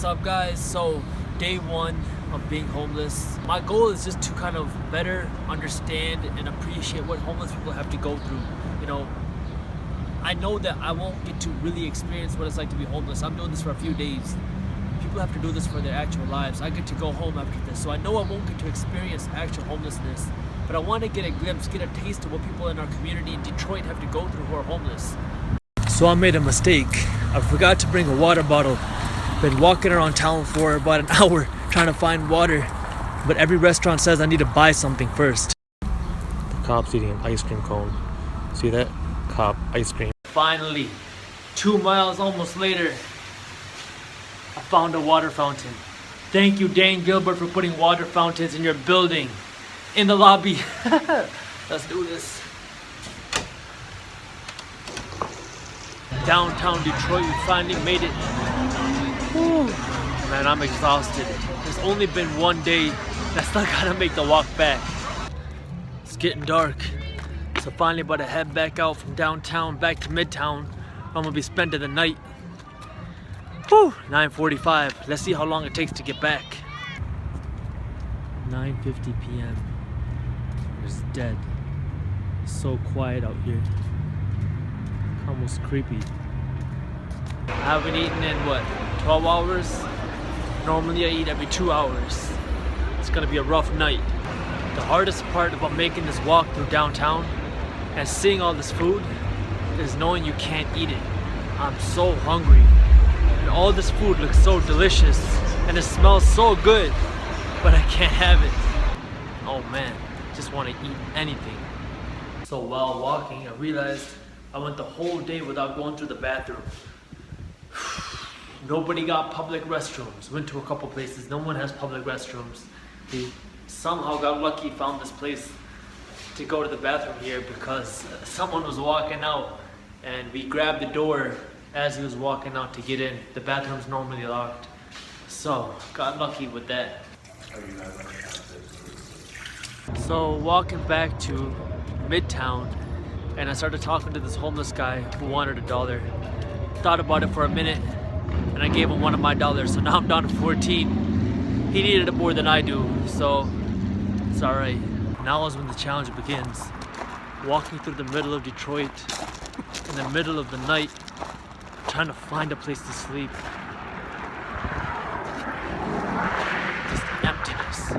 up, guys? So day one of being homeless, my goal is just to kind of better understand and appreciate what homeless people have to go through. You know, I know that I won't get to really experience what it's like to be homeless. I'm doing this for a few days. People have to do this for their actual lives. I get to go home after this, so I know I won't get to experience actual homelessness, but I want to get a glimpse, get a taste of what people in our community in Detroit have to go through who are homeless. So I made a mistake. I forgot to bring a water bottle. Been walking around town for about an hour trying to find water, but every restaurant says I need to buy something first. The cop's eating an ice cream cone. See that? Cop ice cream. Finally, 2 miles almost later, I found a water fountain. Thank you, Dan Gilbert, for putting water fountains in your building, in the lobby. Let's do this. Downtown Detroit, we finally made it. Whew. Man, I'm exhausted. There's only been one day, and I still gotta make the walk back. It's getting dark, so finally about to head back out from downtown back to Midtown. I'm gonna be spending the night. Whew, 9:45. Let's see how long it takes to get back. 9:50 p.m. It's dead. It's so quiet out here. Almost creepy. I haven't eaten in 12 hours? Normally I eat every 2 hours. It's gonna be a rough night. The hardest part about making this walk through downtown and seeing all this food is knowing you can't eat it. I'm so hungry. And all this food looks so delicious and it smells so good, but I can't have it. Oh man, just want to eat anything. So while walking, I realized I went the whole day without going to the bathroom. Nobody got public restrooms. Went to a couple places, no one has public restrooms. We somehow got lucky, found this place to go to the bathroom here because someone was walking out and we grabbed the door as he was walking out to get in. The bathroom's normally locked, so got lucky with that. So walking back to Midtown, and I started talking to this homeless guy who wanted $1. Thought about it for a minute, and I gave him one of my dollars, so now I'm down to 14. He needed it more than I do, so it's alright. Now is when the challenge begins. Walking through the middle of Detroit, in the middle of the night, trying to find a place to sleep. Just emptiness.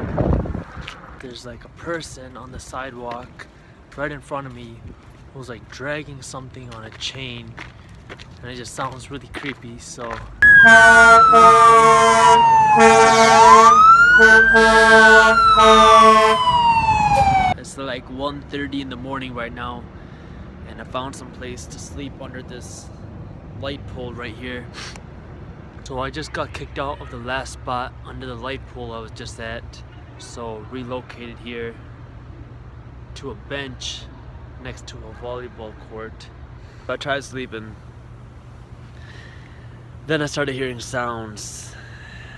There's like a person on the sidewalk right in front of me who's like dragging something on a chain, and it just sounds really creepy, so it's like 1:30 in the morning right now, and I found some place to sleep under this light pole right here. So I just got kicked out of the last spot under the light pole I was just at, so relocated here to a bench next to a volleyball court. I tried sleeping, then I started hearing sounds,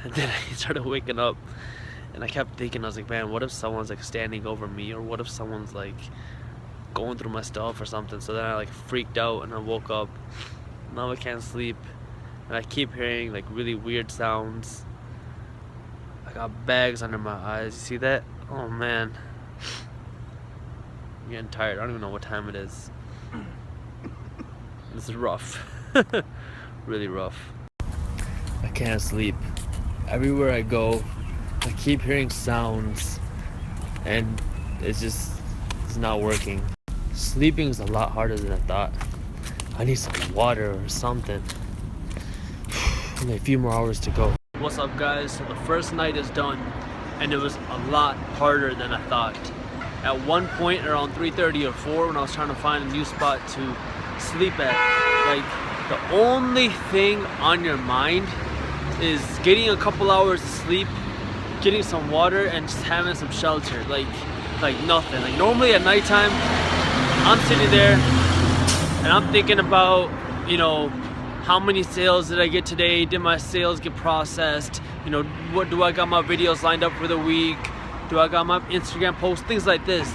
and then I started waking up, and I kept thinking, I was like, man, what if someone's like standing over me, or what if someone's like going through my stuff or something? So then I like freaked out and I woke up. Now I can't sleep, and I keep hearing like really weird sounds. I got bags under my eyes. You see that? Oh man, I'm getting tired. I don't even know what time it is. This is rough. Really rough. I can't sleep. Everywhere I go, I keep hearing sounds, and it's not working. Sleeping is a lot harder than I thought. I need some water or something. Only a few more hours to go. What's up, guys? So the first night is done, and it was a lot harder than I thought. At one point around 3:30 or 4, when I was trying to find a new spot to sleep at, like, the only thing on your mind is getting a couple hours of sleep, getting some water, and just having some shelter. Like nothing. Like normally at nighttime, I'm sitting there and I'm thinking about, you know, how many sales did I get today? Did my sales get processed? You know, what do I got my videos lined up for the week? Do I got my Instagram posts? Things like this.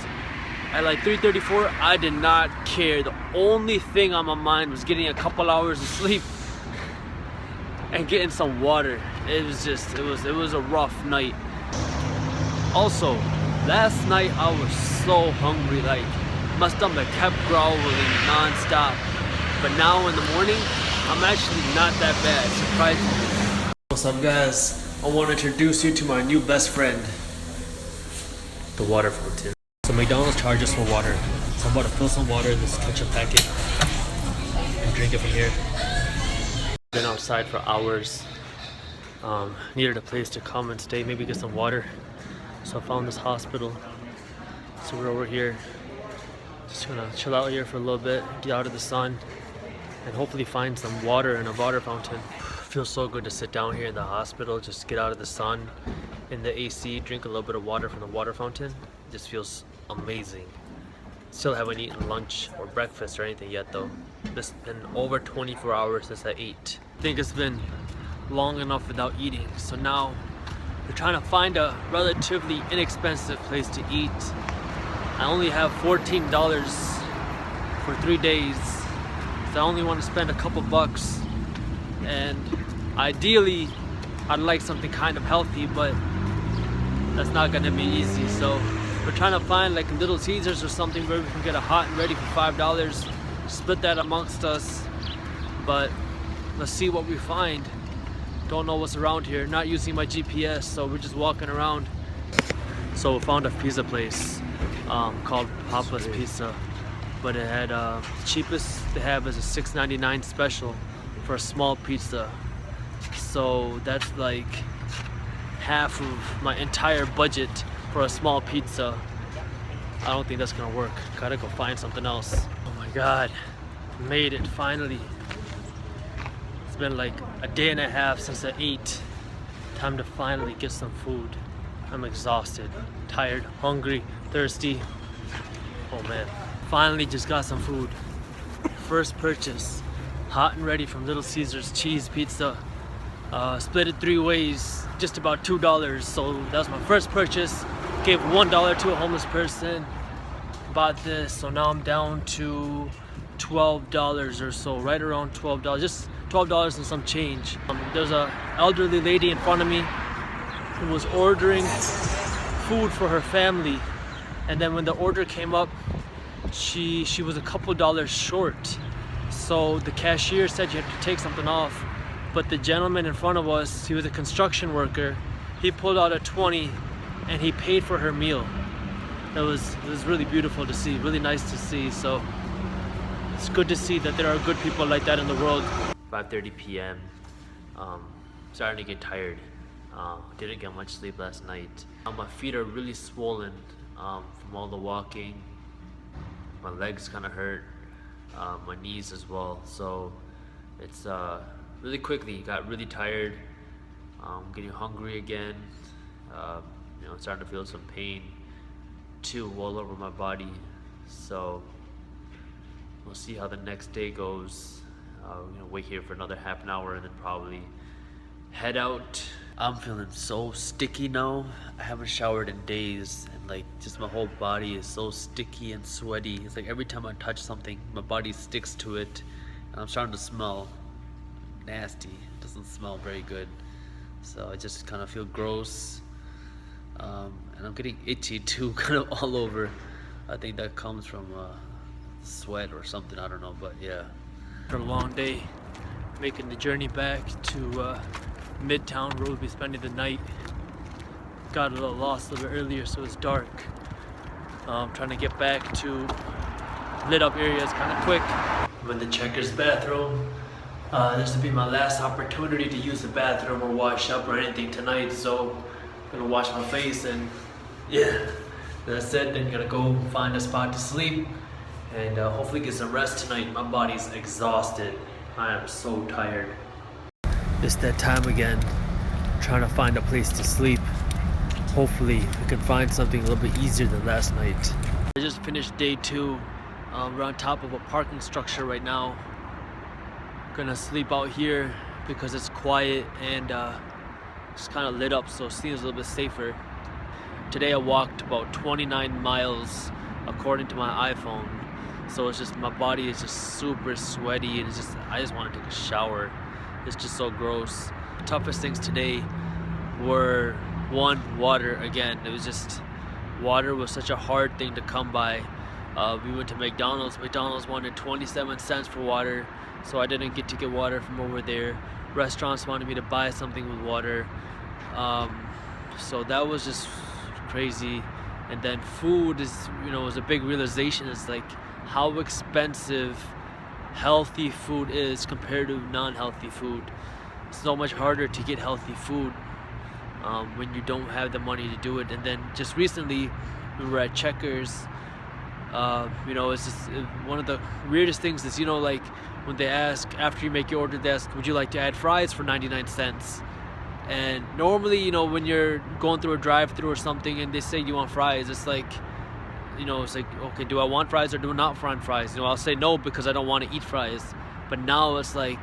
At like 3:34, I did not care. The only thing on my mind was getting a couple hours of sleep. and getting some water. It was a rough night. Also, last night I was so hungry, like my stomach kept growling non-stop. But now in the morning, I'm actually not that bad, surprisingly. What's up, guys? I want to introduce you to my new best friend, the water fountain. So McDonald's charges for water. So I'm about to fill some water in this ketchup packet and drink it from here. Been outside for hours. Needed a place to come and stay, maybe get some water. So I found this hospital. So we're over here. Just gonna chill out here for a little bit, get out of the sun, and hopefully find some water in a water fountain. Feels so good to sit down here in the hospital, just get out of the sun, in the AC, drink a little bit of water from the water fountain. It just feels amazing. Still haven't eaten lunch or breakfast or anything yet though. It's been over 24 hours since I ate. I think it's been long enough without eating. So now we're trying to find a relatively inexpensive place to eat. I only have $14 for 3 days. So I only want to spend a couple bucks. And ideally, I'd like something kind of healthy, but that's not gonna be easy. So we're trying to find like a Little Caesars or something where we can get a hot and ready for $5. Split that amongst us. But let's see what we find. Don't know what's around here. Not using my GPS, so we're just walking around. So we found a pizza place called Papa's Pizza. But it had the cheapest they have is a $6.99 special for a small pizza. So that's like half of my entire budget for a small pizza. I don't think that's gonna work. Gotta go find something else. Oh my god, made it finally. It's been like a day and a half since I ate. Time to finally get some food. I'm exhausted, tired, hungry, thirsty. Oh man, finally just got some food. First purchase, hot and ready from Little Caesars cheese pizza. Split it 3 ways, just about $2. So that was my first purchase. Gave $1 to a homeless person. Bought this, so now I'm down to $12 or so, right around $12. Just $12 and some change. There's a elderly lady in front of me who was ordering food for her family, and then when the order came up, she was a couple dollars short. So the cashier said you have to take something off, but the gentleman in front of us, he was a construction worker. He pulled out a 20 and he paid for her meal. It was really beautiful to see, really nice to see. So it's good to see that there are good people like that in the world. 5:30 p.m. Starting to get tired. Didn't get much sleep last night. My feet are really swollen from all the walking. My legs kind of hurt, my knees as well. So it's really quickly got really tired. Getting hungry again. Starting to feel some pain too all over my body. So we'll see how the next day goes. Wait here for another half an hour and then probably head out. I'm feeling so sticky now. I haven't showered in days, and like just my whole body is so sticky and sweaty. It's like every time I touch something, my body sticks to it, and I'm starting to smell nasty. It doesn't smell very good. So I just kind of feel gross. And I'm getting itchy too, kind of all over. I think that comes from sweat or something, I don't know, but yeah. After a long day, making the journey back to Midtown where we'll be spending the night. Got a little lost a little bit earlier, so it's dark. Trying to get back to lit up areas kind of quick. I'm in the Checkers bathroom. This will be my last opportunity to use the bathroom or wash up or anything tonight, so I'm gonna wash my face and yeah, that's it. Then gonna go find a spot to sleep and hopefully get some rest tonight. My body's exhausted. I am so tired. It's that time again, trying to find a place to sleep. Hopefully we can find something a little bit easier than last night. I just finished day 2. We're on top of a parking structure right now. Gonna sleep out here because it's quiet and it's kind of lit up, so it seems a little bit safer. Today I walked about 29 miles according to my iPhone. So it's just, my body is just super sweaty and I just want to take a shower. It's just so gross. The toughest things today were, one, water again. It was just, water was such a hard thing to come by. We went to McDonald's. McDonald's wanted 27 cents for water, so I didn't get to get water from over there. Restaurants wanted me to buy something with water. So that was just crazy. And then food is, was a big realization. It's like how expensive healthy food is compared to non-healthy food. It's so much harder to get healthy food when you don't have the money to do it. And then just recently we were at Checkers. It's just one of the weirdest things is, like when they ask, after you make your order, they ask, would you like to add fries for 99 cents? And normally, when you're going through a drive-through or something and they say you want fries, it's like, it's like, okay, do I want fries or do I not want fries? I'll say no because I don't want to eat fries. But now it's like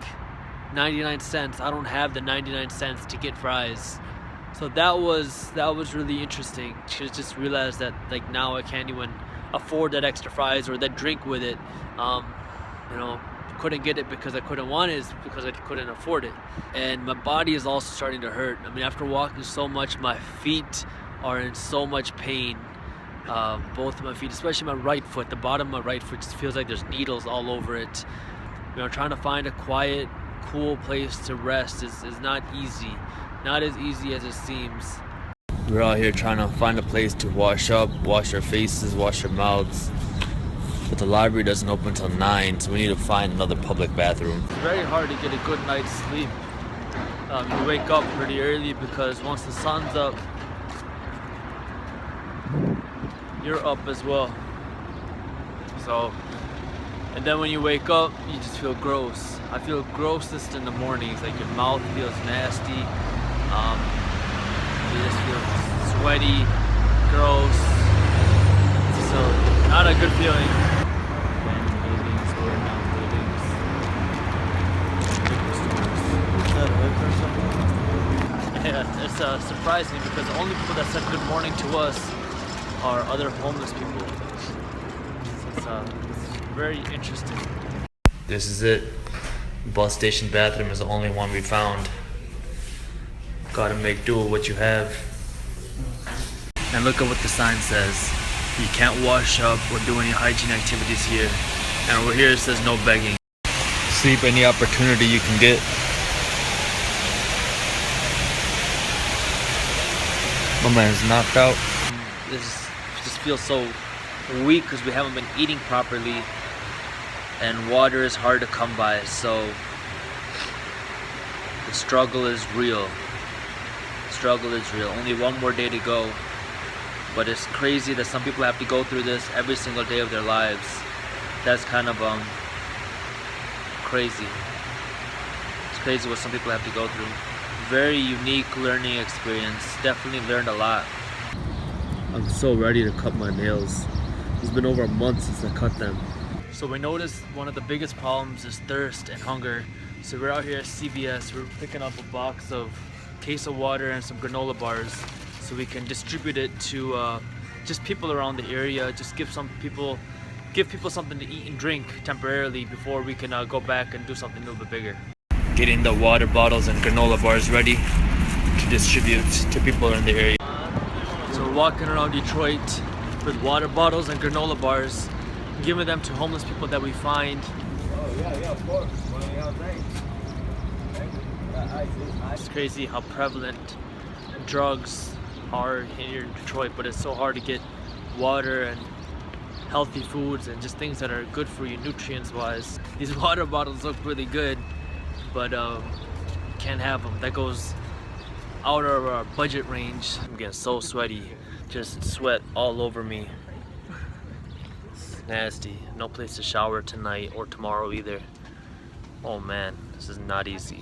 99 cents. I don't have the 99 cents to get fries. So that was really interesting to just realize that, like, now I can't even afford that extra fries or that drink with it. Couldn't get it because I couldn't want it, it's because I couldn't afford it. And my body is also starting to hurt. After walking so much, my feet are in so much pain. Both of my feet, especially my right foot, the bottom of my right foot just feels like there's needles all over it. Trying to find a quiet, cool place to rest is not easy. Not as easy as it seems. We're out here trying to find a place to wash up, wash our faces, wash our mouths. But the library doesn't open until 9, so we need to find another public bathroom. It's very hard to get a good night's sleep. You wake up pretty early because once the sun's up, you're up as well. And then when you wake up, you just feel gross. I feel grossest in the mornings, like your mouth feels nasty. You just feel sweaty, gross. So, not a good feeling. Yeah, it's surprising because the only people that said good morning to us are other homeless people. So it's very interesting. This is it. Bus station bathroom is the only one we found. Gotta make do with what you have. And look at what the sign says. You can't wash up or do any hygiene activities here. And over here it says no begging. Sleep any opportunity you can get. My man's knocked out. This just feels so weak because we haven't been eating properly. And water is hard to come by, so the struggle is real. Struggle is real. Only one more day to go. But it's crazy that some people have to go through this every single day of their lives. That's kind of crazy. It's crazy what some people have to go through. Very unique learning experience. Definitely learned a lot. I'm so ready to cut my nails. It's been over a month since I cut them. So we noticed one of the biggest problems is thirst and hunger. So we're out here at CVS. We're picking up a case of water and some granola bars so we can distribute it to just people around the area. Just give people something to eat and drink temporarily before we can go back and do something a little bit bigger. Getting the water bottles and granola bars ready to distribute to people in the area. So we're walking around Detroit with water bottles and granola bars, giving them to homeless people that we find. Oh yeah, of course. It's crazy how prevalent drugs are here in Detroit, but it's so hard to get water and healthy foods and just things that are good for you nutrients wise. These water bottles look really good, but can't have them. That goes out of our budget range. I'm getting so sweaty, just sweat all over me. It's nasty. No place to shower tonight or tomorrow either. Oh man, this is not easy.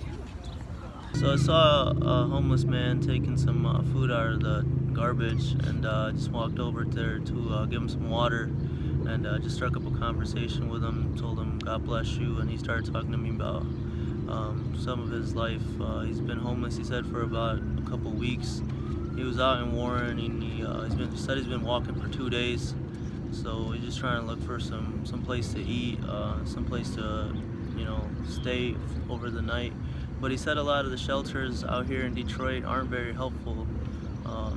So I saw a homeless man taking some food out of the garbage, and just walked over there to give him some water, and just struck up a conversation with him, told him God bless you, and he started talking to me about some of his life. He's been homeless, he said, for about a couple weeks. He was out in Warren, and he's been walking for 2 days. So he's just trying to look for some place to eat, some place to stay over the night. but he said a lot of the shelters out here in Detroit aren't very helpful.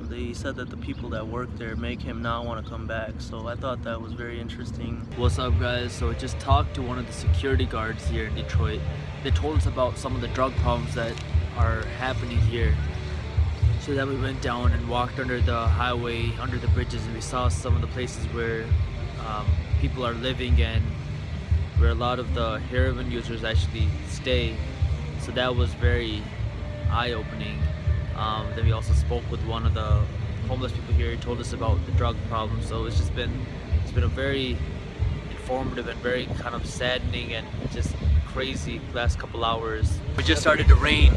They said that the people that work there make him not want to come back, so I thought that was very interesting. What's up, guys? So I just talked to one of the security guards here in Detroit. They told us about some of the drug problems that are happening here. So then we went down and walked under the highway, under the bridges, and we saw some of the places where people are living and where a lot of the heroin users actually stay. So that was very eye-opening. Then we also spoke with one of the homeless people here. He told us about the drug problem. So it's been a very informative and very kind of saddening and just crazy last couple hours. We just started to rain,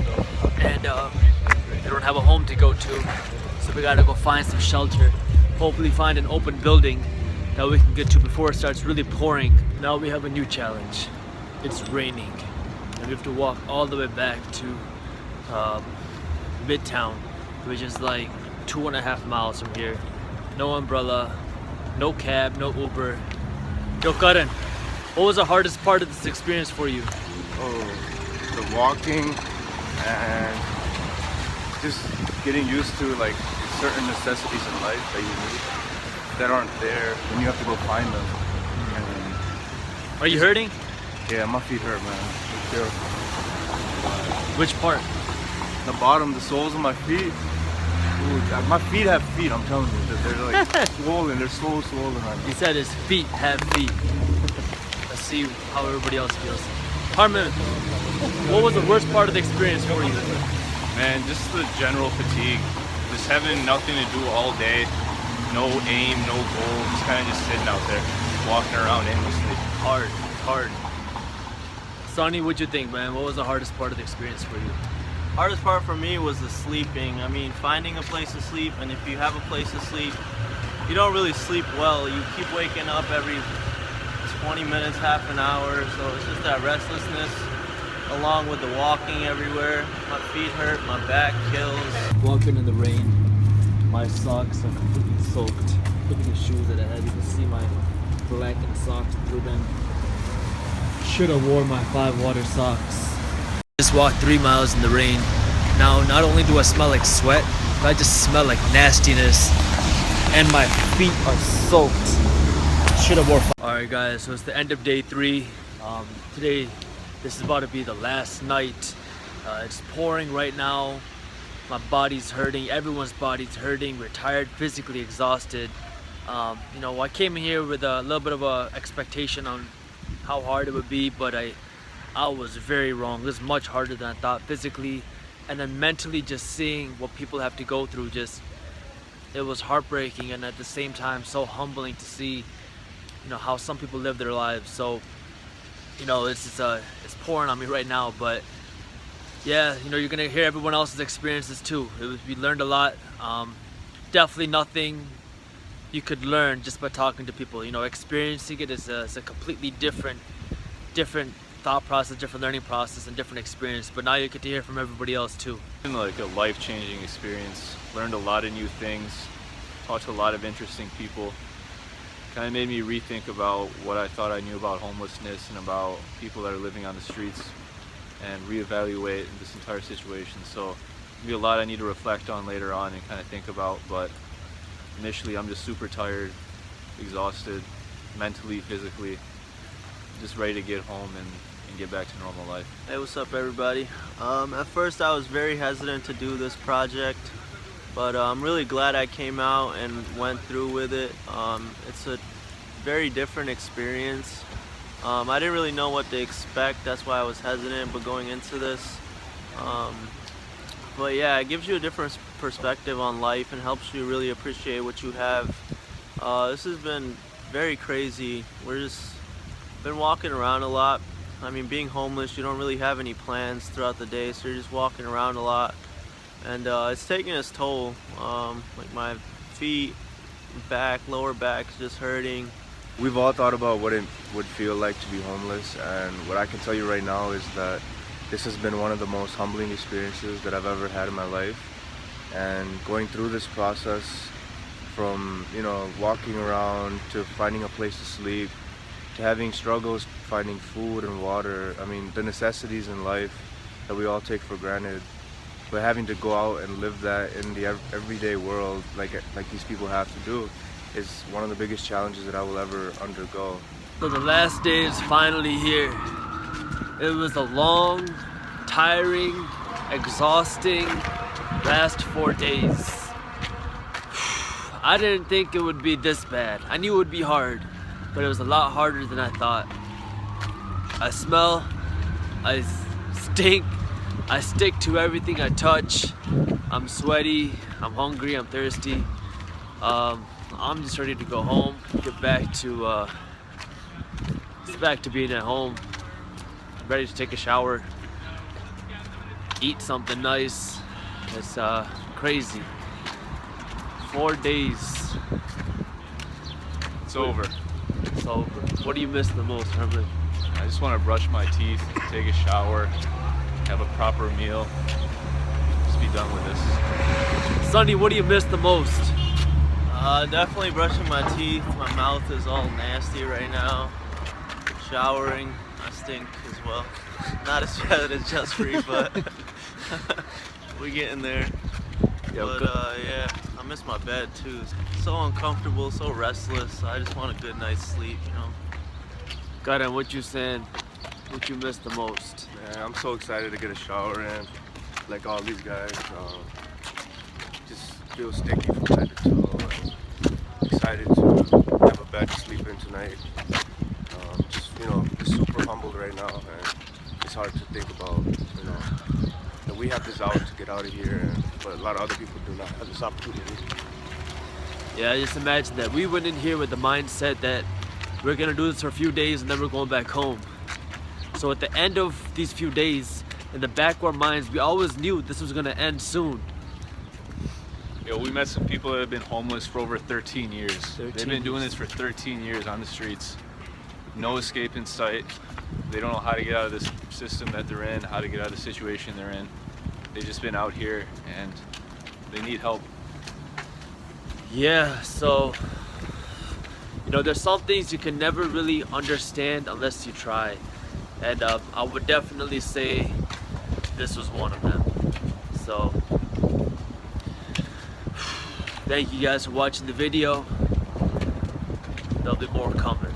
and we don't have a home to go to, so we gotta go find some shelter. Hopefully find an open building that we can get to before it starts really pouring. Now we have a new challenge. It's raining, and we have to walk all the way back to Midtown, which is like 2.5 miles from here. No umbrella, no cab, no Uber. Yo, Karan, what was the hardest part of this experience for you? Oh, the walking and just getting used to like certain necessities in life that you need that aren't there when you have to go find them. And Are you hurting? yeah, my feet hurt, man. They feel- Which part? The bottom, the soles of my feet. Ooh, my feet have feet, I'm telling you. They're like swollen, they're so swollen right now. He said his feet have feet. Let's see how everybody else feels. Harmon, what was the worst part of the experience for you? Man, just the general fatigue. Just having nothing to do all day. No aim, no goal. Just kind of just sitting out there, walking around aimlessly. Hard, hard. Sonny, what'd you think, man? What was the hardest part of the experience for you? Hardest part for me was the sleeping. I mean, finding a place to sleep, and if you have a place to sleep, you don't really sleep well. You keep waking up every 20 minutes, half an hour, so it's just that restlessness along with the walking everywhere. My feet hurt, my back kills. Walking in the rain, my socks are completely soaked. Look at the shoes that I had. You can see my blackened socks through them. Should have worn my 5 water socks. Just walked 3 miles in the rain. Now, not only do I smell like sweat, but I just smell like nastiness. And my feet are soaked. Should have wore 5. Alright guys, so it's the end of day 3. Today, this is about to be the last night. It's pouring right now. My body's hurting, everyone's body's hurting. We're tired, physically exhausted. You know, I came here with a little bit of a expectation on how hard it would be, but I was very wrong. It was much harder than I thought physically, and then mentally just seeing what people have to go through, it was heartbreaking, and at the same time so humbling to see, you know, how some people live their lives. So, you know, it's pouring on me right now, but yeah, you know, you're gonna hear everyone else's experiences too. We learned a lot. Definitely nothing you could learn just by talking to people. You know, experiencing it is a completely different thought process, different learning process, and different experience. But now you get to hear from everybody else too. It's been like a life-changing experience. Learned a lot of new things. Talked to a lot of interesting people. Kind of made me rethink about what I thought I knew about homelessness and about people that are living on the streets, and reevaluate this entire situation. So there'll be a lot I need to reflect on later on and kind of think about, but initially I'm just super tired, exhausted, mentally, physically, just ready to get home and get back to normal life. Hey, what's up everybody? At first I was very hesitant to do this project, but I'm really glad I came out and went through with it. It's a very different experience. I didn't really know what to expect, that's why I was hesitant, but going into this, but yeah, it gives you a different perspective on life and helps you really appreciate what you have. This has been very crazy. We're just been walking around a lot. I mean, being homeless, you don't really have any plans throughout the day, so you're just walking around a lot, and it's taking its toll. Like my feet, back, lower back's just hurting. We've all thought about what it would feel like to be homeless, and what I can tell you right now is that this has been one of the most humbling experiences that I've ever had in my life. And going through this process, from, you know, walking around to finding a place to sleep, to having struggles finding food and water, I mean, the necessities in life, that we all take for granted. But having to go out and live that in the everyday world, like these people have to do, is one of the biggest challenges that I will ever undergo. So the last day is finally here. It was a long, tiring, exhausting last 4 days. I didn't think it would be this bad. I knew it would be hard, but it was a lot harder than I thought. I smell, I stink, I stick to everything I touch. I'm sweaty, I'm hungry, I'm thirsty. I'm just ready to go home, get back to being at home. Ready to take a shower, eat something nice. It's crazy. 4 days. It's over. It's over. What do you miss the most, Herman? I just want to brush my teeth, take a shower, have a proper meal, just be done with this. Sonny, what do you miss the most? Definitely brushing my teeth. My mouth is all nasty right now. Showering, I stink as well. Not as bad as Jaspreet, but we getting there. But yeah, I miss my bed too. So uncomfortable, so restless. I just want a good night's sleep, you know. God, and what you saying? What you miss the most? Man, I'm so excited to get a shower in, like all these guys. Just feel sticky from head to toe. Excited to have a bed to sleep in tonight. Just super humbled right now, and it's hard to think about, that we have this out to get out of here, but a lot of other people do not have this opportunity. Yeah, just imagine that. We went in here with the mindset that we're gonna do this for a few days and then we're going back home. So at the end of these few days, in the back of our minds, we always knew this was gonna end soon. We met some people that have been homeless for over 13 years. 13 They've been doing years. this for 13 years on the streets. No escape in sight. They don't know how to get out of this system that they're in, how to get out of the situation they're in. They've just been out here and they need help. Yeah, so, there's some things you can never really understand unless you try. And I would definitely say this was one of them. So, thank you guys for watching the video. There'll be more coming.